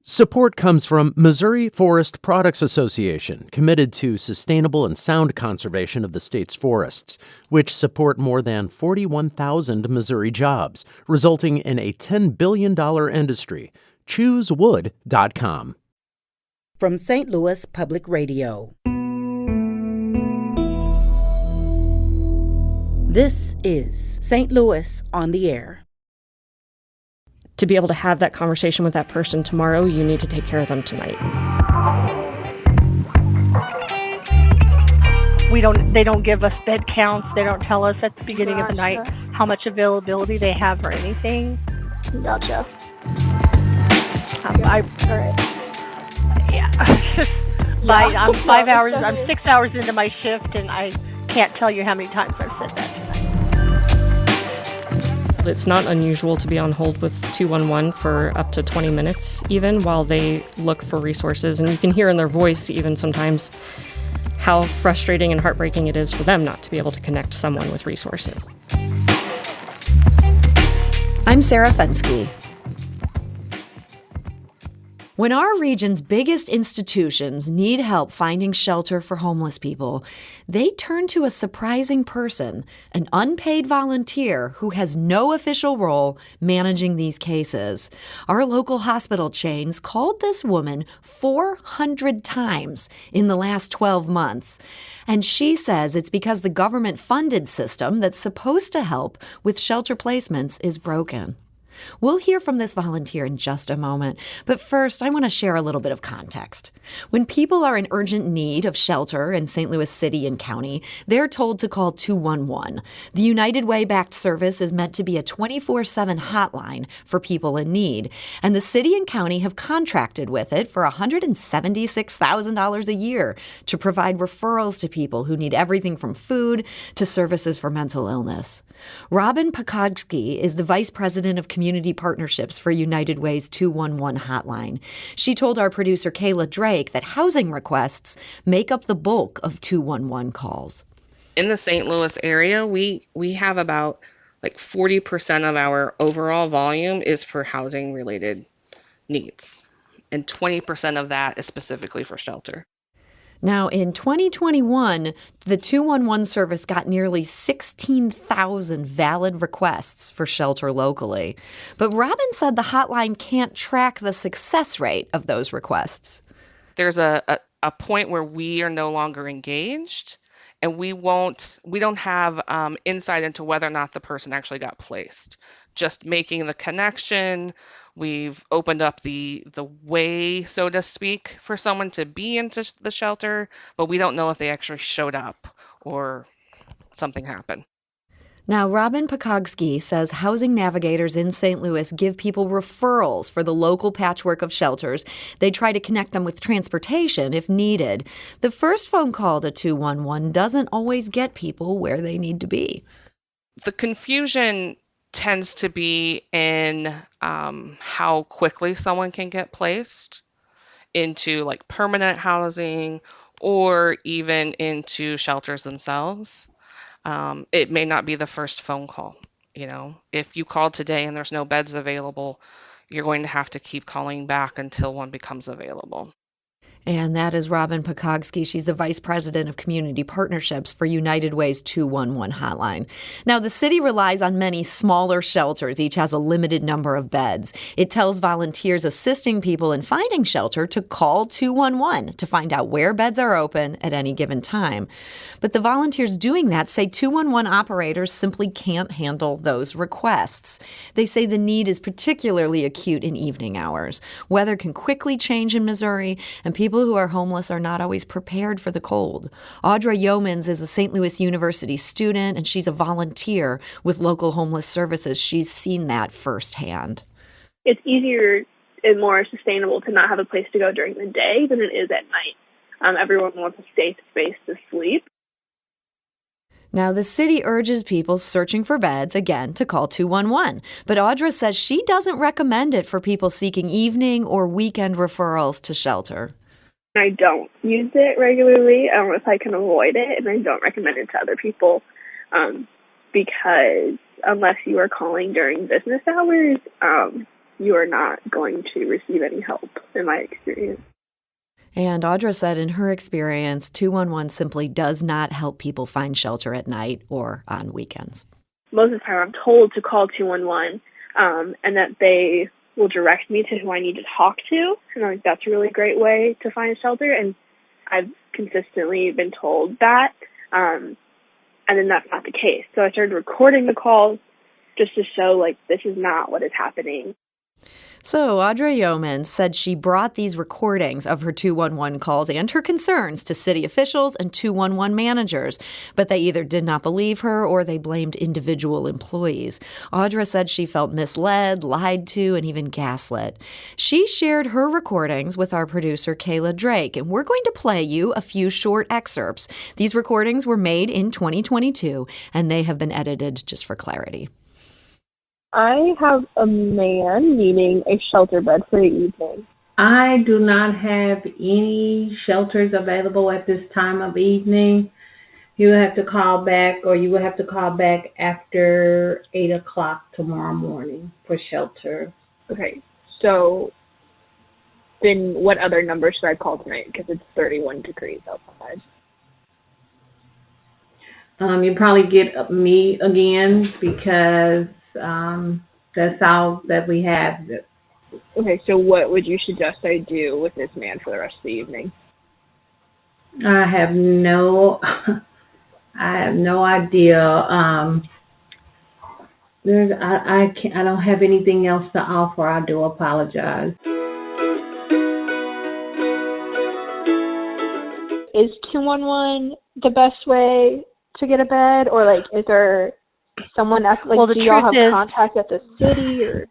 Support comes from Missouri Forest Products Association, committed to sustainable and sound conservation of the state's forests, which support more than 41,000 Missouri jobs, resulting in a $10 billion industry. ChooseWood.com. From St. Louis Public Radio. This is St. Louis on the Air. To be able to have that conversation with that person tomorrow, you need to take care of them tonight. They don't give us bed counts. They don't tell us at the beginning of the night how much availability they have or anything. Gotcha. I'm 6 hours into my shift, and I can't tell you how many times I've said that tonight. It's not unusual to be on hold with 211 for up to 20 minutes, even while they look for resources. And you can hear in their voice even sometimes how frustrating and heartbreaking it is for them not to be able to connect someone with resources. I'm Sarah Fensky. When our region's biggest institutions need help finding shelter for homeless people, they turn to a surprising person, an unpaid volunteer who has no official role managing these cases. Our local hospital chains called this woman 400 times in the last 12 months. And she says it's because the government-funded system that's supposed to help with shelter placements is broken. We'll hear from this volunteer in just a moment, but first I want to share a little bit of context. When people are in urgent need of shelter in St. Louis City and County, they're told to call 211. The United Way-backed service is meant to be a 24/7 hotline for people in need, and the city and county have contracted with it for $176,000 a year to provide referrals to people who need everything from food to services for mental illness. Robin Pakogsky is the Vice President of Community Partnerships for United Way's 211 hotline. She told our producer Kayla Drake that housing requests make up the bulk of 211 calls. In the St. Louis area, we have about 40% of our overall volume is for housing related needs. And 20% of that is specifically for shelter. Now, in 2021, the 211 service got nearly 16,000 valid requests for shelter locally. But Robin said the hotline can't track the success rate of those requests. There's a point where we are no longer engaged, and we don't have insight into whether or not the person actually got placed. Just making the connection. We've opened up the way, so to speak, for someone to be into the shelter, but we don't know if they actually showed up or something happened. Now, Robin Pakogsky says housing navigators in St. Louis give people referrals for the local patchwork of shelters. They try to connect them with transportation if needed. The first phone call to 211 doesn't always get people where they need to be. The confusion tends to be in how quickly someone can get placed into permanent housing or even into shelters themselves. It may not be the first phone call. If you call today and there's no beds available, you're going to have to keep calling back until one becomes available. And that is Robin Pakogsky. She's the Vice President of Community Partnerships for United Way's 211 hotline. Now, the city relies on many smaller shelters. Each has a limited number of beds. It tells volunteers assisting people in finding shelter to call 211 to find out where beds are open at any given time. But the volunteers doing that say 211 operators simply can't handle those requests. They say the need is particularly acute in evening hours. Weather can quickly change in Missouri, and people who are homeless are not always prepared for the cold. Audra Yeomans is a St. Louis University student, and she's a volunteer with local homeless services. She's seen that firsthand. It's easier and more sustainable to not have a place to go during the day than it is at night. Everyone wants a safe space to sleep. Now, the city urges people searching for beds, again, to call 211. But Audra says she doesn't recommend it for people seeking evening or weekend referrals to shelter. I don't use it regularly if I can avoid it, and I don't recommend it to other people because unless you are calling during business hours, you are not going to receive any help in my experience. And Audra said in her experience, 211 simply does not help people find shelter at night or on weekends. Most of the time I'm told to call 211 and that they will direct me to who I need to talk to. And I think that's a really great way to find shelter. And I've consistently been told that. And then that's not the case. So I started recording the calls just to show, this is not what is happening. So Audra Yeomans said she brought these recordings of her 211 calls and her concerns to city officials and 211 managers, but they either did not believe her or they blamed individual employees. Audra said she felt misled, lied to, and even gaslit. She shared her recordings with our producer, Kayla Drake, and we're going to play you a few short excerpts. These recordings were made in 2022, and they have been edited just for clarity. I have a man needing a shelter bed for the evening. I do not have any shelters available at this time of evening. You will have to call back, or you will have to call back after 8 o'clock tomorrow morning for shelter. Okay, so then what other number should I call tonight? Because it's 31 degrees outside. You probably get me again because that's all that we have. Okay, so what would you suggest I do with this man for the rest of the evening? I have no idea. I don't have anything else to offer. I do apologize. Is 211 the best way to get a bed, or is there someone else? Well, the do y'all truth have is, contact at the city, or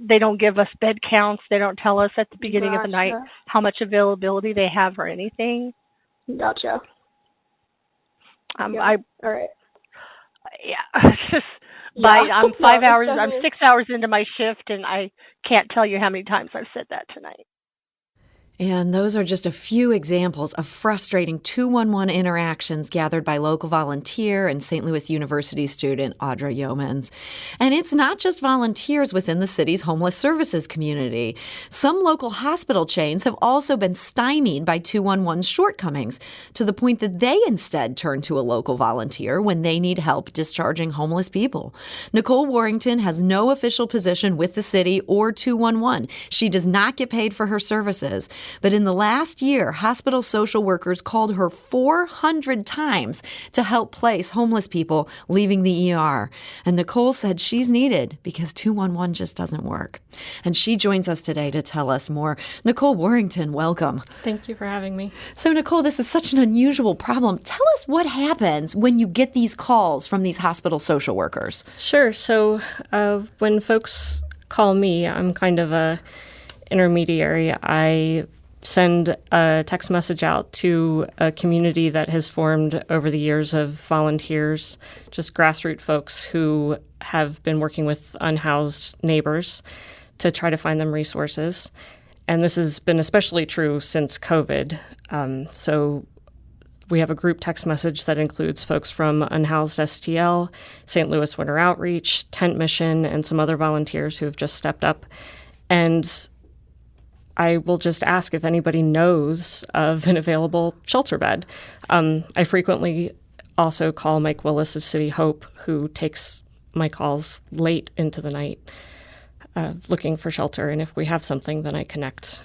they don't give us bed counts. They don't tell us at the beginning of the night how much availability they have or anything. Gotcha. All right. Yeah. I'm 5 hours. I'm 6 hours into my shift, and I can't tell you how many times I've said that tonight. And those are just a few examples of frustrating 211 interactions gathered by local volunteer and St. Louis University student Audra Yeomans. And it's not just volunteers within the city's homeless services community. Some local hospital chains have also been stymied by 211's shortcomings, to the point that they instead turn to a local volunteer when they need help discharging homeless people. Nicole Warrington has no official position with the city or 211. She does not get paid for her services. But in the last year, hospital social workers called her 400 times to help place homeless people leaving the ER. And Nicole said she's needed because 211 just doesn't work. And she joins us today to tell us more. Nicole Warrington, welcome. Thank you for having me. So, Nicole, this is such an unusual problem. Tell us what happens when you get these calls from these hospital social workers. Sure. So when folks call me, I'm kind of a intermediary. I send a text message out to a community that has formed over the years of volunteers, just grassroots folks who have been working with unhoused neighbors to try to find them resources. And this has been especially true since COVID. So we have a group text message that includes folks from Unhoused STL, St. Louis Winter Outreach, Tent Mission, and some other volunteers who have just stepped up. And I will just ask if anybody knows of an available shelter bed. I frequently also call Mike Willis of City Hope, who takes my calls late into the night looking for shelter. And if we have something, then I connect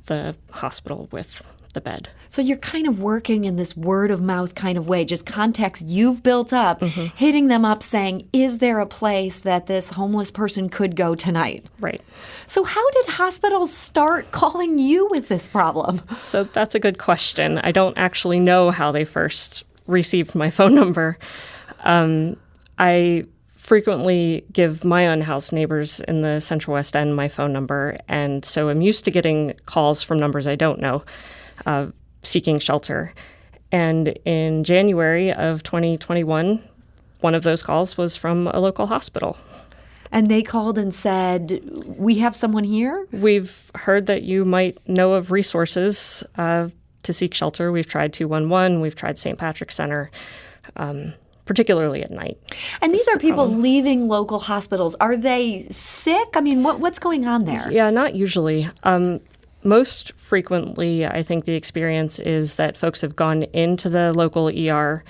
the hospital with the bed. So you're kind of working in this word of mouth kind of way, just contacts you've built up, hitting them up saying, is there a place that this homeless person could go tonight? Right. So how did hospitals start calling you with this problem? So that's a good question. I don't actually know how they first received my phone number. I frequently give my unhoused neighbors in the Central West End my phone number, and so I'm used to getting calls from numbers I don't know, seeking shelter. And in January of 2021, one of those calls was from a local hospital. And they called and said, we have someone here? We've heard that you might know of resources to seek shelter. We've tried 211, we've tried St. Patrick's Center, particularly at night. And these are people leaving local hospitals. Are they sick? I mean, what's going on there? Yeah, not usually. Most frequently, I think the experience is that folks have gone into the local ER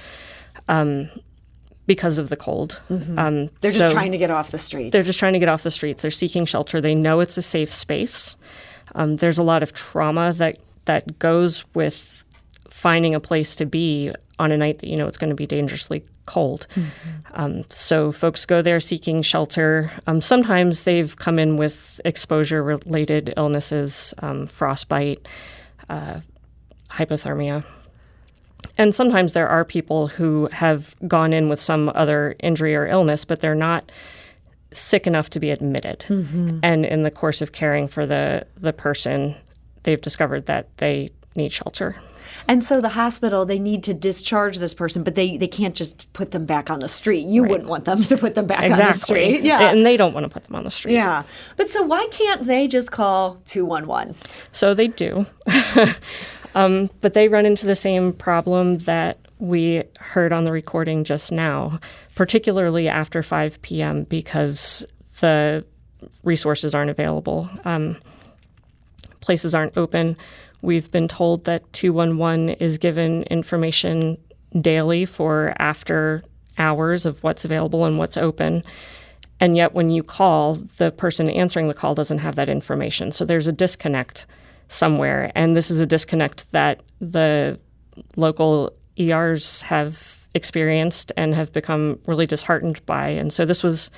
because of the cold. They're just trying to get off the streets. They're just trying to get off the streets. They're seeking shelter. They know it's a safe space. There's a lot of trauma that goes with finding a place to be on a night that you know it's going to be dangerously cold. So folks go there seeking shelter. Sometimes they've come in with exposure-related illnesses, frostbite, hypothermia. And sometimes there are people who have gone in with some other injury or illness, but they're not sick enough to be admitted. And in the course of caring for the person, they've discovered that they need shelter. And so the hospital, they need to discharge this person, but they can't just put them back on the street. You wouldn't want them to put them back on the street. Yeah. And they don't want to put them on the street. Yeah. But so why can't they just call 211? So they do. But they run into the same problem that we heard on the recording just now, particularly after 5 p.m. because the resources aren't available. Places aren't open. We've been told that 211 is given information daily for after hours of what's available and what's open. And yet when you call, the person answering the call doesn't have that information. So there's a disconnect somewhere. And this is a disconnect that the local ERs have experienced and have become really disheartened by. And so this was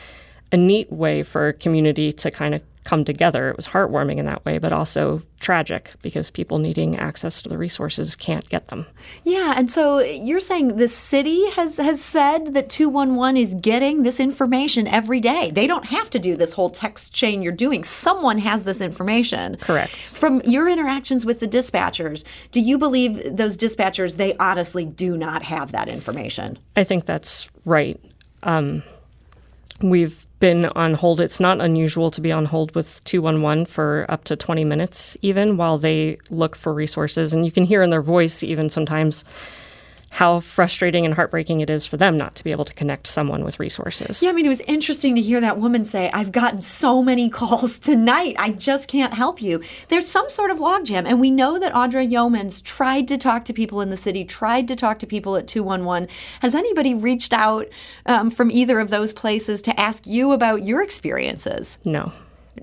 a neat way for a community to kind of come together. It was heartwarming in that way, but also tragic because people needing access to the resources can't get them. Yeah, and so you're saying the city has said that 211 is getting this information every day. They don't have to do this whole text chain you're doing. Someone has this information. Correct. From your interactions with the dispatchers, do you believe those dispatchers, they honestly do not have that information? I think that's right. We've been on hold. It's not unusual to be on hold with 211 for up to 20 minutes even while they look for resources. And you can hear in their voice even sometimes how frustrating and heartbreaking it is for them not to be able to connect someone with resources. Yeah, I mean, it was interesting to hear that woman say, I've gotten so many calls tonight, I just can't help you. There's some sort of logjam, and we know that Audra Yeomans tried to talk to people in the city, tried to talk to people at 211. Has anybody reached out from either of those places to ask you about your experiences? No.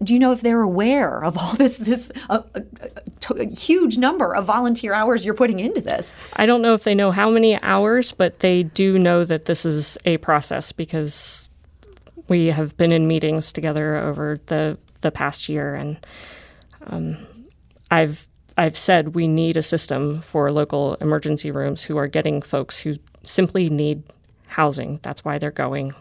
Do you know if they're aware of all this huge number of volunteer hours you're putting into this? I don't know if they know how many hours, but they do know that this is a process because we have been in meetings together over the past year, and I've said we need a system for local emergency rooms who are getting folks who simply need housing. That's why they're going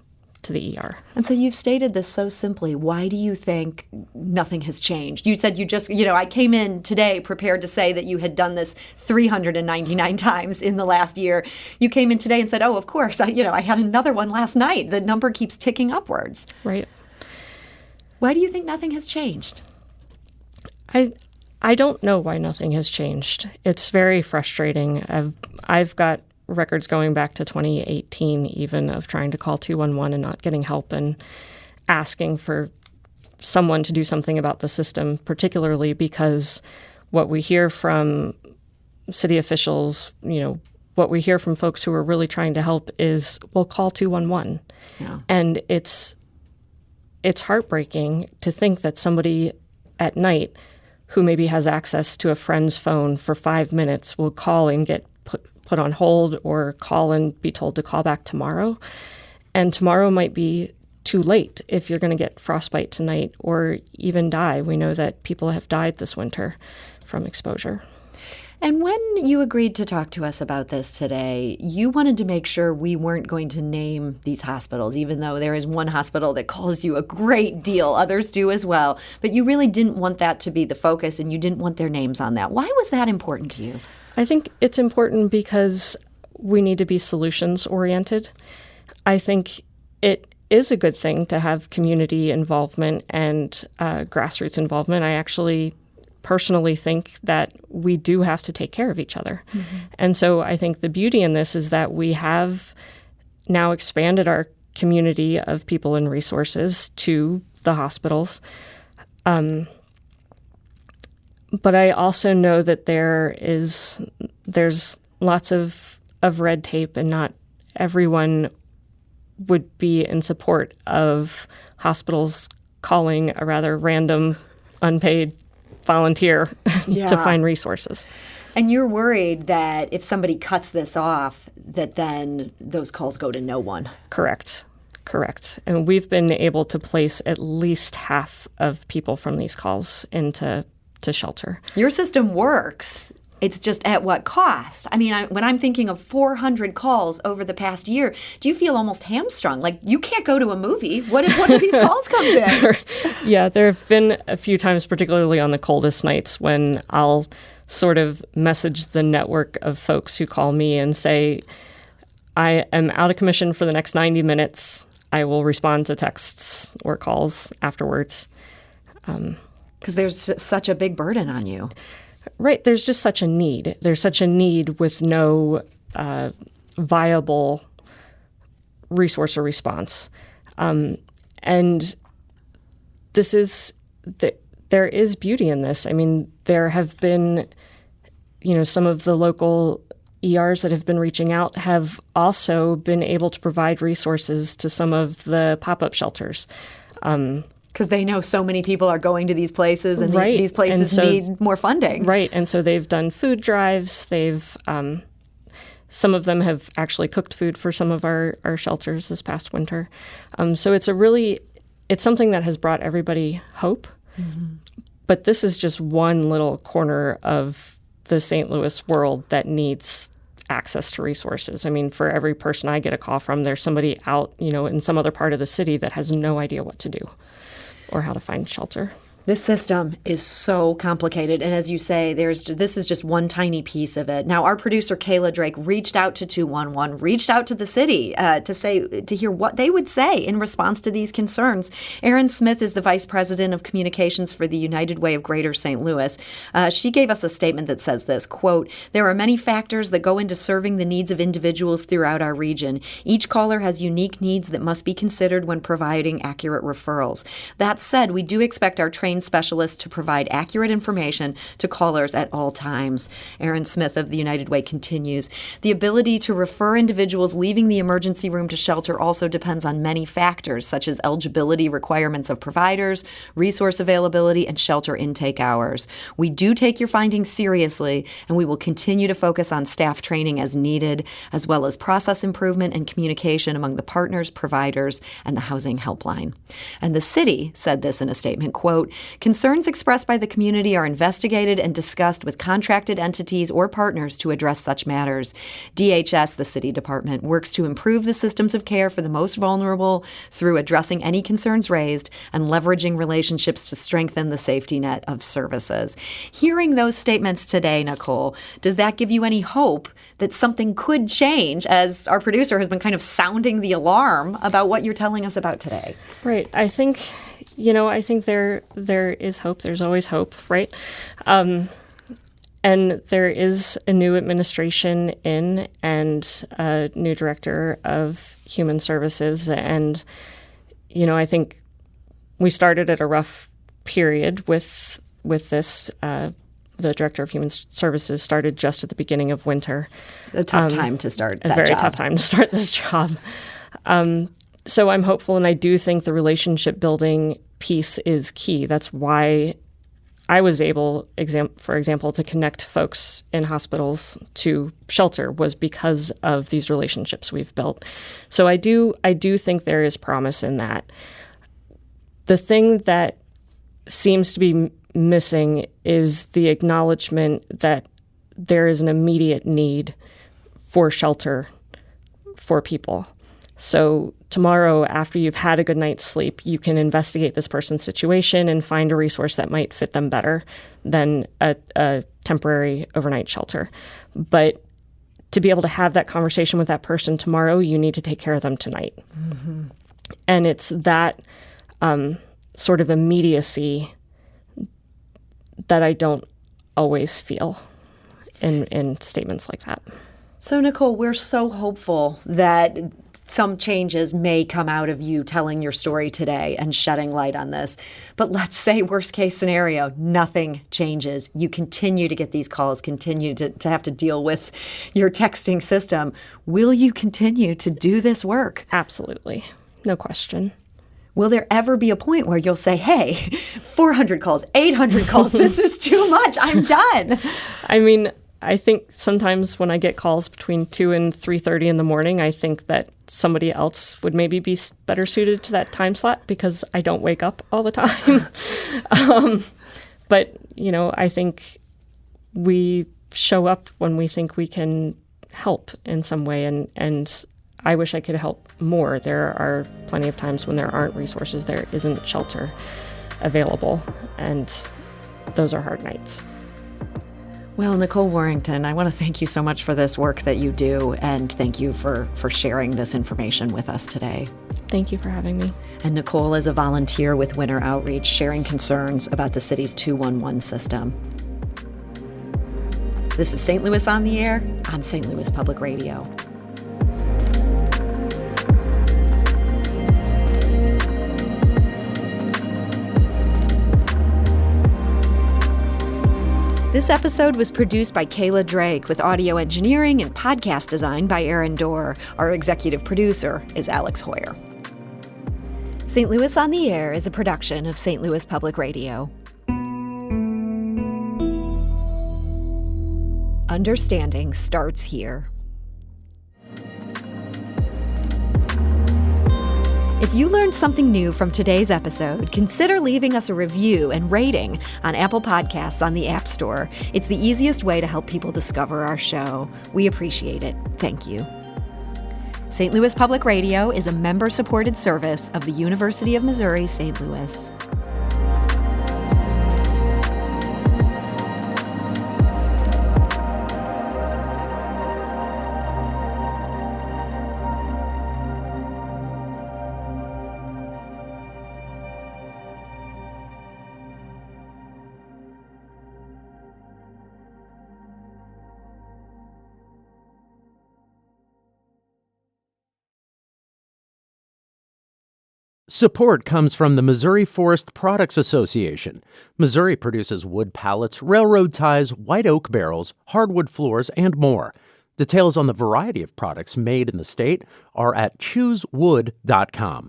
to the ER. And so you've stated this so simply. Why do you think nothing has changed? You said you just, I came in today prepared to say that you had done this 399 times in the last year. You came in today and said, oh, of course, I had another one last night. The number keeps ticking upwards. Right. Why do you think nothing has changed? I don't know why nothing has changed. It's very frustrating. I've got records going back to 2018 even of trying to call 211 and not getting help and asking for someone to do something about the system, particularly because what we hear from city officials, what we hear from folks who are really trying to help is, well, call 211. Yeah. And it's heartbreaking to think that somebody at night who maybe has access to a friend's phone for 5 minutes will call and get put on hold or call and be told to call back tomorrow. And tomorrow might be too late if you're going to get frostbite tonight or even die. We know that people have died this winter from exposure. And when you agreed to talk to us about this today, you wanted to make sure we weren't going to name these hospitals, even though there is one hospital that calls you a great deal. Others do as well. But you really didn't want that to be the focus, and you didn't want their names on that. Why was that important to you? I think it's important because we need to be solutions-oriented. I think it is a good thing to have community involvement and grassroots involvement. I actually personally think that we do have to take care of each other. Mm-hmm. And so I think the beauty in this is that we have now expanded our community of people and resources to the hospitals. But I also know that there's lots of red tape, and not everyone would be in support of hospitals calling a rather random, unpaid volunteer to find resources. And you're worried that if somebody cuts this off, that then those calls go to no one. Correct. And we've been able to place at least half of people from these calls into shelter. Your system works. It's just at what cost? I mean, when I'm thinking of 400 calls over the past year, do you feel almost hamstrung? Like, you can't go to a movie. What if one of these calls comes in? Yeah, there have been a few times, particularly on the coldest nights, when I'll sort of message the network of folks who call me and say, I am out of commission for the next 90 minutes. I will respond to texts or calls afterwards. Because there's such a big burden on you. Right. There's just such a need. There's such a need with no viable resource or response. And this is there is beauty in this. I mean, there have been, some of the local ERs that have been reaching out have also been able to provide resources to some of the pop-up shelters. Because they know so many people are going to these places, and these places need more funding. Right, and so they've done food drives. Some of them have actually cooked food for some of our shelters this past winter. So it's something that has brought everybody hope. Mm-hmm. But this is just one little corner of the St. Louis world that needs access to resources. I mean, for every person I get a call from, there's somebody out, in some other part of the city that has no idea what to do or how to find shelter. This system is so complicated. And as you say, this is just one tiny piece of it. Now, our producer, Kayla Drake, reached out to 211, reached out to the city to hear what they would say in response to these concerns. Erin Smith is the Vice President of Communications for the United Way of Greater St. Louis. She gave us a statement that says this, quote, "There are many factors that go into serving the needs of individuals throughout our region. Each caller has unique needs that must be considered when providing accurate referrals. That said, we do expect our trained specialists to provide accurate information to callers at all times." Erin Smith of the United Way continues, "The ability to refer individuals leaving the emergency room to shelter also depends on many factors, such as eligibility requirements of providers, resource availability, and shelter intake hours. We do take your findings seriously, and we will continue to focus on staff training as needed, as well as process improvement and communication among the partners, providers, and the housing helpline." And the city said this in a statement, quote, "Concerns expressed by the community are investigated and discussed with contracted entities or partners to address such matters. DHS, the city department, works to improve the systems of care for the most vulnerable through addressing any concerns raised and leveraging relationships to strengthen the safety net of services." Hearing those statements today, Nicole, does that give you any hope that something could change, as our producer has been kind of sounding the alarm about what you're telling us about today? Right. I think there is hope. There's always hope, right? And there is a new administration in, and a new director of human services. And, I think we started at a rough period with this. The director of human services started just at the beginning of winter. A tough time to start that job. A very job. tough time to start this job. So I'm hopeful, and I do think the relationship building piece is key. That's why I was able, for example, to connect folks in hospitals to shelter, was because of these relationships we've built. So I do think there is promise in that. The thing that seems to be missing is the acknowledgement that there is an immediate need for shelter for people. So tomorrow, after you've had a good night's sleep, you can investigate this person's situation and find a resource that might fit them better than a temporary overnight shelter. But to be able to have that conversation with that person tomorrow, you need to take care of them tonight. Mm-hmm. And it's that sort of immediacy that I don't always feel in statements like that. So, Nicole, we're so hopeful that some changes may come out of you telling your story today and shedding light on this. But let's say worst case scenario, nothing changes. You continue to get these calls, continue to have to deal with your texting system. Will you continue to do this work? Absolutely. No question. Will there ever be a point where you'll say, hey, 400 calls, 800 calls, this is too much, I'm done? I mean, I think sometimes when I get calls between 2 and 3:30 in the morning, I think that somebody else would maybe be better suited to that time slot because I don't wake up all the time. But, I think we show up when we think we can help in some way, and I wish I could help more. There are plenty of times when there aren't resources, there isn't shelter available, and those are hard nights. Well, Nicole Warrington, I want to thank you so much for this work that you do, and thank you for sharing this information with us today. Thank you for having me. And Nicole is a volunteer with Winter Outreach, sharing concerns about the city's 211 system. This is St. Louis on the Air on St. Louis Public Radio. This episode was produced by Kayla Drake with audio engineering and podcast design by Aaron Dorr. Our executive producer is Alex Hoyer. St. Louis on the Air is a production of St. Louis Public Radio. Understanding starts here. If you learned something new from today's episode, consider leaving us a review and rating on Apple Podcasts on the App Store. It's the easiest way to help people discover our show. We appreciate it. Thank you. St. Louis Public Radio is a member-supported service of the University of Missouri, St. Louis. Support comes from the Missouri Forest Products Association. Missouri produces wood pallets, railroad ties, white oak barrels, hardwood floors, and more. Details on the variety of products made in the state are at choosewood.com.